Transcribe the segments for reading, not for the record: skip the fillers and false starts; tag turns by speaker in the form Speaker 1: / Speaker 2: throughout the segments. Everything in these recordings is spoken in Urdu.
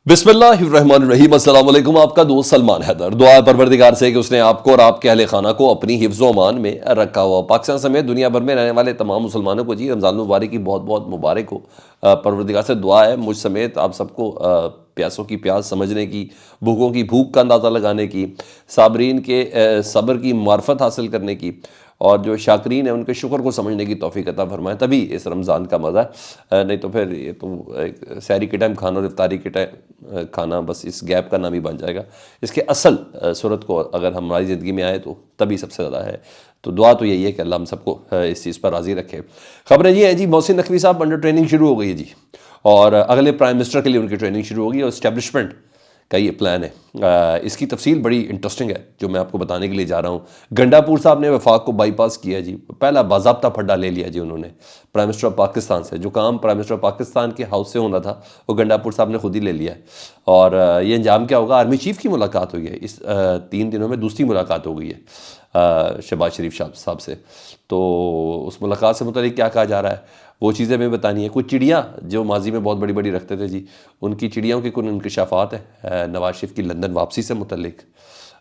Speaker 1: بسم اللہ الرحمن الرحیم۔ السلام علیکم، آپ کا دوست سلمان حیدر۔ دعا ہے پروردگار سے کہ اس نے آپ کو اور آپ کے اہل خانہ کو اپنی حفظ و امان میں رکھا ہوا۔ پاکستان سمیت دنیا بھر میں رہنے والے تمام مسلمانوں کو رمضان المبارک کی بہت بہت مبارک ہو۔ پروردگار سے دعا ہے مجھ سمیت آپ سب کو پیاسوں کی پیاس سمجھنے کی، بھوکوں کی بھوک کا اندازہ لگانے کی، صابرین کے صبر کی معرفت حاصل کرنے کی، اور جو شاکرین ہیں ان کے شکر کو سمجھنے کی توفیق عطا فرمائے، تبھی اس رمضان کا مزہ ہے۔ نہیں تو پھر یہ تو سحری کے ٹائم کھانا اور افطاری کے ٹائم کھانا بس اس گیپ کا نام ہی بن جائے گا۔ اس کے اصل صورت کو اگر ہماری زندگی میں آئے تو تبھی سب سے زیادہ ہے۔ تو دعا تو یہی ہے کہ اللہ ہم سب کو اس چیز پر راضی رکھے۔ خبریں یہ ہیں جی، محسن نقوی صاحب انڈر ٹریننگ شروع ہو گئی ہے جی، اور اگلے پرائم منسٹر کے لیے ان کی ٹریننگ شروع ہوگی، اور اسٹیبلشمنٹ کا یہ پلان ہے۔ اس کی تفصیل بڑی انٹرسٹنگ ہے جو میں آپ کو بتانے کے لیے جا رہا ہوں۔ گنڈا پور صاحب نے وفاق کو بائی پاس کیا جی، پہلا باضابطہ پھڈا لے لیا جی انہوں نے پرائم منسٹر آف پاکستان سے۔ جو کام پرائم منسٹر آف پاکستان کے ہاؤس سے ہونا تھا وہ گنڈا پور صاحب نے خود ہی لے لیا ہے، اور یہ انجام کیا ہوگا؟ آرمی چیف کی ملاقات ہوئی ہے اس 3 دنوں میں، دوسری ملاقات ہو گئی ہے شہباز شریف صاحب سے۔ تو اس ملاقات سے متعلق کیا کہا جا رہا ہے وہ چیزیں میں بتانی ہیں۔ کچھ چڑیاں جو ماضی میں بہت بڑی بڑی رکھتے تھے جی، ان کی چڑیوں کے کچھ انکشافات ہیں نواز شریف کی لندن واپسی سے متعلق،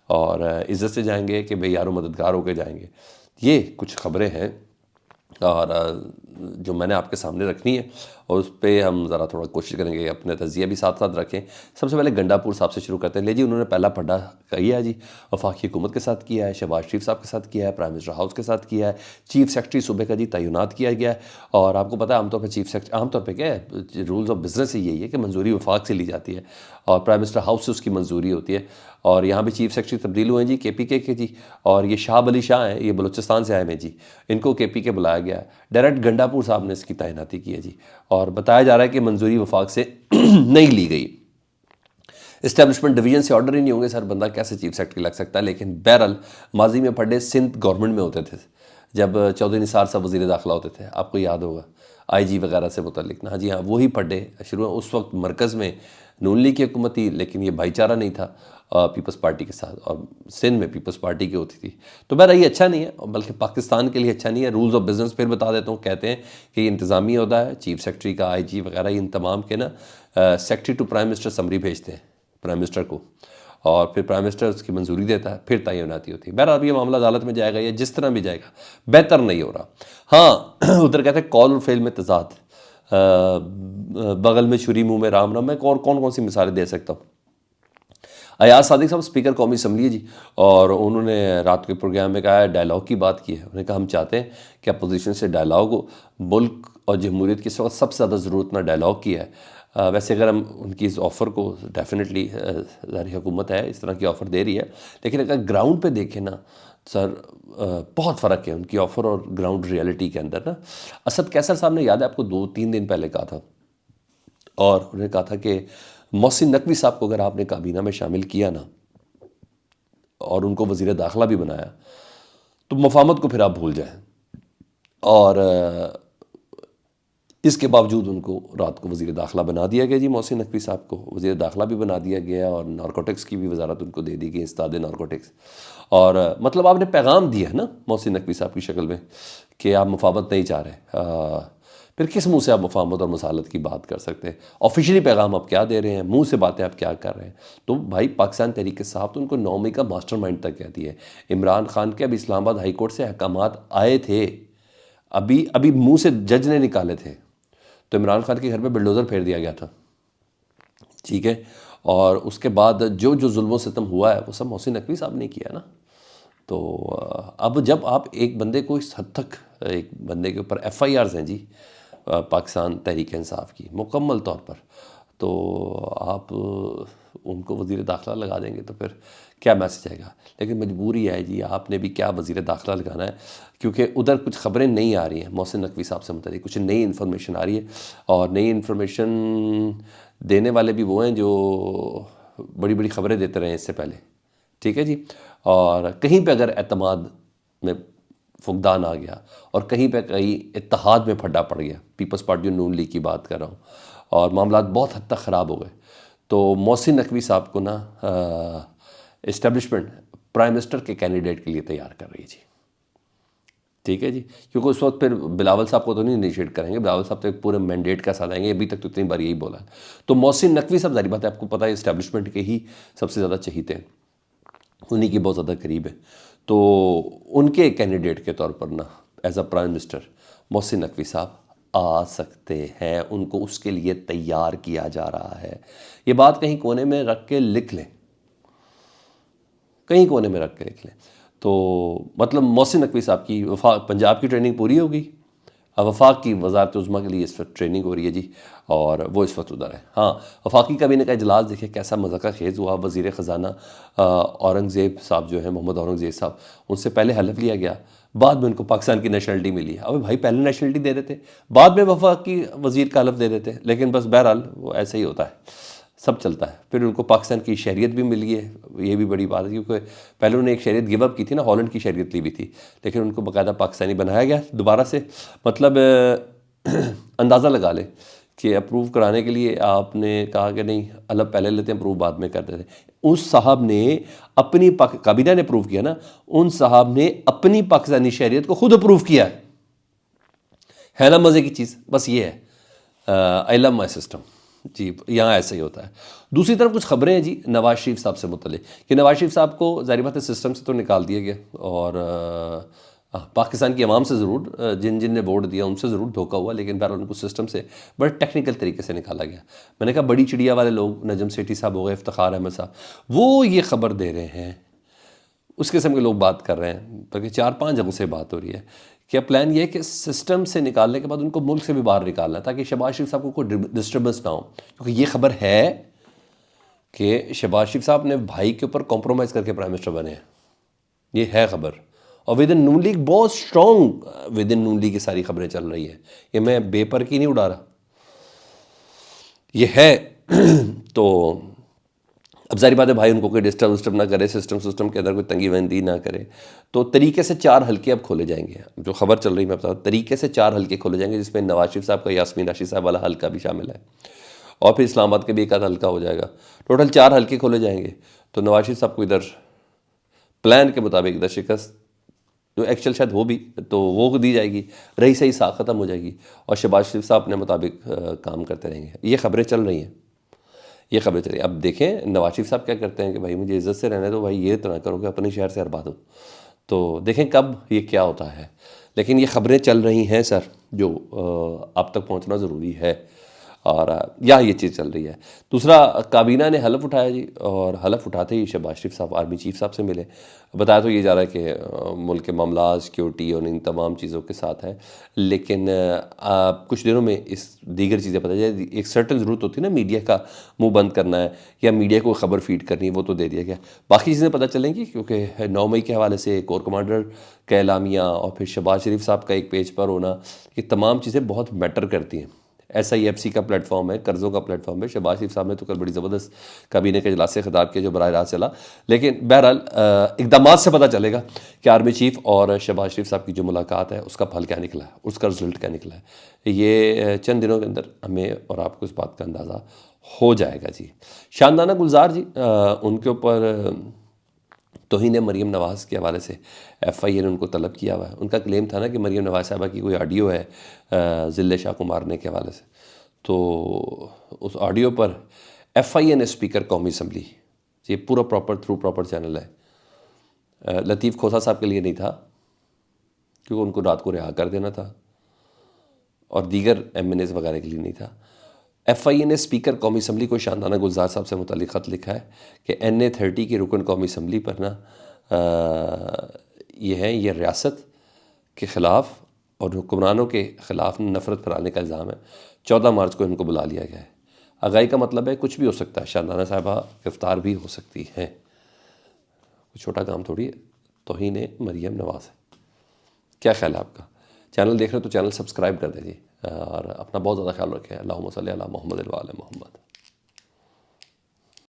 Speaker 1: اور عزت سے جائیں گے کہ بھئی یارو مددگار ہو کے جائیں گے۔ یہ کچھ خبریں ہیں اور جو میں نے آپ کے سامنے رکھنی ہے، اور اس پہ ہم ذرا تھوڑا کوشش کریں گے اپنے تجزیہ بھی ساتھ ساتھ رکھیں۔ سب سے پہلے گنڈا پور صاحب سے شروع کرتے ہیں۔ لے جی، انہوں نے پہلا پھڈا کیا ہے جی، وفاقی حکومت کے ساتھ کیا ہے، شہباز شریف صاحب کے ساتھ کیا ہے، پرائم منسٹر ہاؤس کے ساتھ کیا ہے، چیف سیکرٹری صوبے کا جی تعینات کیا گیا ہے۔ اور آپ کو پتہ ہے عام طور پہ چیف سیکرٹری، عام طور پہ کیا ہے، رولز آف بزنس ہی یہی ہے کہ منظوری وفاق سے لی جاتی ہے اور پرائم منسٹر ہاؤس سے اس کی منظوری ہوتی ہے۔ اور یہاں بھی چیف سیکرٹری تبدیل ہوئے ہیں جی KPK کے جی، اور یہ شاہ علی شاہ ہیں، یہ بلوچستان سے آئے ہیں جی، ان کو KPK بلایا گیا ہے۔ ڈائریکٹ گنڈا پور صاحب نے اس کی تعیناتی کی ہے جی، اور بتایا جا رہا ہے کہ منظوری وفاق سے نہیں لی گئی۔ اسٹیبلشمنٹ ڈویژن سے آرڈر ہی نہیں ہوں گے، سر بندہ کیسے چیف سیکرٹری لگ سکتا ہے؟ لیکن بہرحال ماضی میں پھڈے سندھ گورنمنٹ میں ہوتے تھے، جب چودھری نثار صاحب وزیر داخلہ ہوتے تھے، آپ کو یاد ہوگا IG وغیرہ سے متعلق نا جی، ہاں وہی پھڈے شروع۔ اس وقت مرکز میں نون لیگ کی حکومت تھی، لیکن یہ بھائی چارہ نہیں تھا پیپلز پارٹی کے ساتھ، اور سندھ میں پیپلز پارٹی کی ہوتی تھی۔ تو بہرحال یہ اچھا نہیں ہے، بلکہ پاکستان کے لیے اچھا نہیں ہے۔ رولز آف بزنس پھر بتا دیتا ہوں، کہتے ہیں کہ یہ انتظامی عہدہ ہے، چیف سیکرٹری کا IG وغیرہ، ان تمام کے نا secretary to prime minister summary بھیجتے ہیں پرائم منسٹر کو، اور پھر پرائم منسٹر اس کی منظوری دیتا ہے، پھر تعیناتی ہوتی ہے۔ بہرحال یہ معاملہ عدالت میں جائے گا یا جس طرح بھی جائے گا، بہتر نہیں ہو رہا۔ ہاں ادھر کہتے ہیں کال اور فعل میں تضاد، بغل میں چھری منہ میں رام رام۔ میں اور کون سی مثالیں دے سکتا ہوں۔ ایاز صادق صاحب اسپیکر قومی اسمبلی ہے جی، اور انہوں نے رات کے پروگرام میں کہا ہے، ڈائلاگ کی بات کی ہے۔ انہوں نے کہا ہم چاہتے ہیں کہ اپوزیشن سے ڈائلاگ ہو، ملک اور جمہوریت کی اس وقت سب سے زیادہ ضرورت نہ ڈائلاگ کی ہے۔ ویسے اگر ہم ان کی اس آفر کو ڈیفینیٹلی، ظاہر حکومت ہے اس طرح کی آفر دے رہی ہے، لیکن اگر گراؤنڈ پہ دیکھیں نا سر، بہت فرق ہے ان کی آفر اور گراؤنڈ ریئلٹی کے اندر نا۔ اسد کیسر صاحب نے، یاد ہے آپ کو، 2-3 دن پہلے کہا تھا، اور انہوں نے کہا تھا کہ محسن نقوی صاحب کو اگر آپ نے کابینہ میں شامل کیا نا اور ان کو وزیر داخلہ بھی بنایا تو مفاہمت کو پھر آپ بھول جائیں۔ اور اس کے باوجود ان کو رات کو وزیر داخلہ بنا دیا گیا جی، محسن نقوی صاحب کو وزیر داخلہ بھی بنا دیا گیا، اور نارکوٹکس کی بھی وزارت ان کو دے دی گئی، استاد نارکوٹکس۔ اور مطلب آپ نے پیغام دیا ہے نا محسن نقوی صاحب کی شکل میں کہ آپ مفاہمت نہیں چاہ رہے۔ پھر کس منہ سے آپ مفاہمت اور مصالحت کی بات کر سکتے ہیں؟ آفیشلی پیغام آپ کیا دے رہے ہیں، منہ سے باتیں آپ کیا کر رہے ہیں؟ تو بھائی پاکستان تحریک صاحب تو ان کو 9 مئی کا ماسٹر مائنڈ تک کہتی ہے۔ عمران خان کے ابھی اسلام آباد ہائی کورٹ سے احکامات آئے تھے، ابھی منہ سے جج نے نکالے تھے، تو عمران خان کے گھر پہ بلڈوزر پھیر دیا گیا تھا، ٹھیک ہے؟ اور اس کے بعد جو ظلم و ستم ہوا ہے وہ سب محسن نقوی صاحب نے کیا نا۔ تو اب جب آپ ایک بندے کو اس حد تک، ایک بندے کے اوپر FIRs ہیں جی پاکستان تحریک انصاف کی مکمل طور پر، تو آپ ان کو وزیر داخلہ لگا دیں گے تو پھر کیا میسج آئے گا؟ لیکن مجبوری ہے جی، آپ نے بھی کیا وزیر داخلہ لگانا ہے، کیونکہ ادھر کچھ خبریں نہیں آ رہی ہیں محسن نقوی صاحب سے متعلق، کچھ نئی انفارمیشن آ رہی ہے، اور نئی انفارمیشن دینے والے بھی وہ ہیں جو بڑی بڑی خبریں دیتے رہے ہیں اس سے پہلے، ٹھیک ہے جی؟ اور کہیں پہ اگر اعتماد میں فقدان آ گیا، اور کہیں پہ کہیں اتحاد میں پھڈا پڑ گیا، پیپلز پارٹی نون لیگ کی بات کر رہا ہوں، اور معاملات بہت حد تک خراب ہو گئے، تو محسن نقوی صاحب کو نا اسٹیبلشمنٹ پرائم منسٹر کے کینڈیڈیٹ کے لیے تیار کر رہی ہے جی، ٹھیک ہے جی، کیونکہ اس وقت پھر بلاول صاحب کو تو نہیں انیشیٹ کریں گے، بلاول صاحب تو ایک پورے مینڈیٹ کا ساتھ آئیں گے، ابھی تک تو اتنی بار یہی بولا ہے۔ تو محسن نقوی صاحب ظاہر بات ہے آپ کو پتہ ہے اسٹیبلشمنٹ کے ہی سب سے زیادہ چہیتے ہیں، انہی کی بہت زیادہ قریب ہے، تو ان کے کینڈیڈیٹ کے طور پر نا as a prime minister Mohsin Naqvi صاحب آ سکتے ہیں، ان کو اس کے لیے تیار کیا جا رہا ہے۔ یہ بات کہیں کونے میں رکھ کے لکھ لیں، کہیں کونے میں رکھ کے لکھ لیں۔ تو مطلب محسن نقوی صاحب کی پنجاب کی ٹریننگ پوری ہوگی، اب وفاق کی وزارت عظمیٰ کے لیے اس وقت ٹریننگ ہو رہی ہے جی، اور وہ اس وقت ادھر ہے۔ ہاں، وفاقی کابینہ کا اجلاس دیکھیں کیسا مذاقہ خیز ہوا، وزیر خزانہ اورنگزیب صاحب جو ہیں، محمد اورنگزیب صاحب، ان سے پہلے حلف لیا گیا، بعد میں ان کو پاکستان کی نیشنلٹی ملی ہے۔ ابھی بھائی پہلے نیشنلٹی دے دیتے، بعد میں وفاقی وزیر کا حلف دے دیتے، لیکن بس بہرحال وہ ایسے ہی ہوتا ہے، سب چلتا ہے۔ پھر ان کو پاکستان کی شہریت بھی ملی ہے، یہ بھی بڑی بات ہے، کیونکہ پہلے انہوں نے ایک شہریت گیو اپ کی تھی نا، ہالینڈ کی شہریت لی بھی تھی، لیکن ان کو باقاعدہ پاکستانی بنایا گیا دوبارہ سے۔ مطلب اندازہ لگا لیں کہ اپروو کرانے کے لیے آپ نے کہا کہ نہیں الگ پہلے لیتے ہیں، اپروو بعد میں کرتے تھے۔ اس صاحب نے اپنی کابینہ نے اپروو کیا نا، ان صاحب نے اپنی پاکستانی شہریت کو خود اپروو کیا ہے نا مزے کی چیز، بس یہ ہے آئی لو مائی سسٹم جی، یہاں ایسا ہی ہوتا ہے۔ دوسری طرف کچھ خبریں ہیں جی نواز شریف صاحب سے متعلق، کہ نواز شریف صاحب کو ظاہر بات ہے سسٹم سے تو نکال دیا گیا، اور پاکستان کی عوام سے ضرور، جن نے ووٹ دیا ان سے ضرور دھوکہ ہوا، لیکن بہرحال ان کو سسٹم سے بڑے ٹیکنیکل طریقے سے نکالا گیا۔ میں نے کہا بڑی چڑیا والے لوگ، نجم سیٹھی صاحب ہو گئے، افتخار احمد صاحب، وہ یہ خبر دے رہے ہیں، اس قسم کے لوگ بات کر رہے ہیں، بلکہ 4-5 جگہوں سے بات ہو رہی ہے کہ پلان یہ ہے کہ سسٹم سے نکالنے کے بعد ان کو ملک سے بھی باہر نکالنا ہے، تاکہ شہباز شریف صاحب کو کوئی ڈسٹربنس نہ ہو، کیونکہ یہ خبر ہے کہ شہباز شریف صاحب نے بھائی کے اوپر کمپرومائز کر کے پرائم منسٹر بنے ہیں، یہ ہے خبر، اور ود ان نون لیگ بہت strong, within N League یہ ساری خبریں چل رہی ہیں، یہ میں بے پر کی نہیں اڑا رہا، یہ ہے۔ تو اب ظاہر بات ہے بھائی ان کو کوئی ڈسٹرب نہ کرے، سسٹم کے اندر کوئی تنگی بندی نہ کرے، تو طریقے سے 4 حلقے اب کھولے جائیں گے، جو خبر چل رہی ہے میں بتا رہا ہوں، طریقے سے 4 حلقے کھولے جائیں گے، جس میں نواز شریف صاحب کا یاسمین راشد صاحب والا حلقہ بھی شامل ہے، اور پھر اسلام آباد کے بھی ایک آدھ حلقہ ہو جائے گا، ٹوٹل 4 حلقے کھولے جائیں گے۔ تو نواز شریف صاحب کو ادھر پلان کے مطابق ادھر شکست جو ایکچوئل شاید ہو بھی تو وہ دی جائے گی، رہی صحیح ساکھ ختم ہو جائے گی، اور شہباز شریف صاحب اپنے مطابق کام کرتے رہیں گے۔ یہ خبریں چل رہی ہیں، یہ خبریں چل رہی ہیں۔ اب دیکھیں نواز شریف صاحب کیا کرتے ہیں کہ بھائی مجھے عزت سے رہنے دو، بھائی یہ تو نہ کرو کہ اپنے شہر سے ہربا دو، تو دیکھیں کب یہ کیا ہوتا ہے، لیکن یہ خبریں چل رہی ہیں سر، جو آپ تک پہنچنا ضروری ہے، اور یہاں یہ چیز چل رہی ہے۔ دوسرا کابینہ نے حلف اٹھایا جی، اور حلف اٹھاتے ہی شہباز شریف صاحب آرمی چیف صاحب سے ملے، بتایا تو یہ جا رہا ہے کہ ملک کے معاملات، سیکیورٹی اور ان تمام چیزوں کے ساتھ ہے، لیکن کچھ دنوں میں اس دیگر چیزیں پتہ جائے، ایک سرٹن ضرورت ہوتی ہے نا میڈیا کا منہ بند کرنا ہے یا میڈیا کو خبر فیڈ کرنی ہے، وہ تو دے دیا گیا، باقی چیزیں پتہ چلیں گی، کیونکہ 9 مئی کے حوالے سے کور کمانڈر کا اعلامیہ اور پھر شہباز شریف صاحب کا ایک پیج پر ہونا، یہ تمام چیزیں بہت میٹر کرتی ہیں۔ SIFC کا پلیٹ فارم ہے، قرضوں کا پلیٹ فارم ہے، شہباز شریف صاحب نے تو کل بڑی زبردست کابینہ کے اجلاس سے خطاب کیا جو براہ راست چلا، لیکن بہرحال اقدامات سے پتہ چلے گا کہ آرمی چیف اور شہباز شریف صاحب کی جو ملاقات ہے اس کا پھل کیا نکلا ہے، اس کا رزلٹ کیا نکلا ہے، یہ چند دنوں کے اندر ہمیں اور آپ کو اس بات کا اندازہ ہو جائے گا جی۔ شاندانہ گلزار جی، ان کے اوپر توہین مریم نواز کے حوالے سے FIA نے ان کو طلب کیا ہوا ہے۔ ان کا کلیم تھا نا کہ مریم نواز صاحبہ کی کوئی آڈیو ہے ذل شاہ کو مارنے کے حوالے سے، تو اس آڈیو پر FIA نے اسپیکر قومی اسمبلی، یہ پورا پراپر چینل ہے، لطیف کھوسہ صاحب کے لیے نہیں تھا کیونکہ ان کو رات کو رہا کر دینا تھا، اور دیگر MNAs وغیرہ کے لیے نہیں تھا۔ FIA نے اسپیکر قومی اسمبلی کو شاندانہ گلزار صاحب سے متعلق خط لکھا ہے کہ NA30 کی رکن قومی اسمبلی پر نا یہ ریاست کے خلاف اور حکمرانوں کے خلاف نفرت پھیلانے کا الزام ہے۔ 14 مارچ کو ان کو بلا لیا گیا ہے۔ آگاہی کا مطلب ہے کچھ بھی ہو سکتا ہے، شاندانہ صاحبہ گرفتار بھی ہو سکتی ہیں، کوئی چھوٹا کام تھوڑی ہے، توہین مریم نواز ہے۔ کیا خیال ہے آپ کا؟ چینل دیکھ رہے ہو تو چینل سبسکرائب کر دیجیے، اور اپنا بہت زیادہ خیال رکھیں۔ اللہم صلی علی محمد و علی محمد۔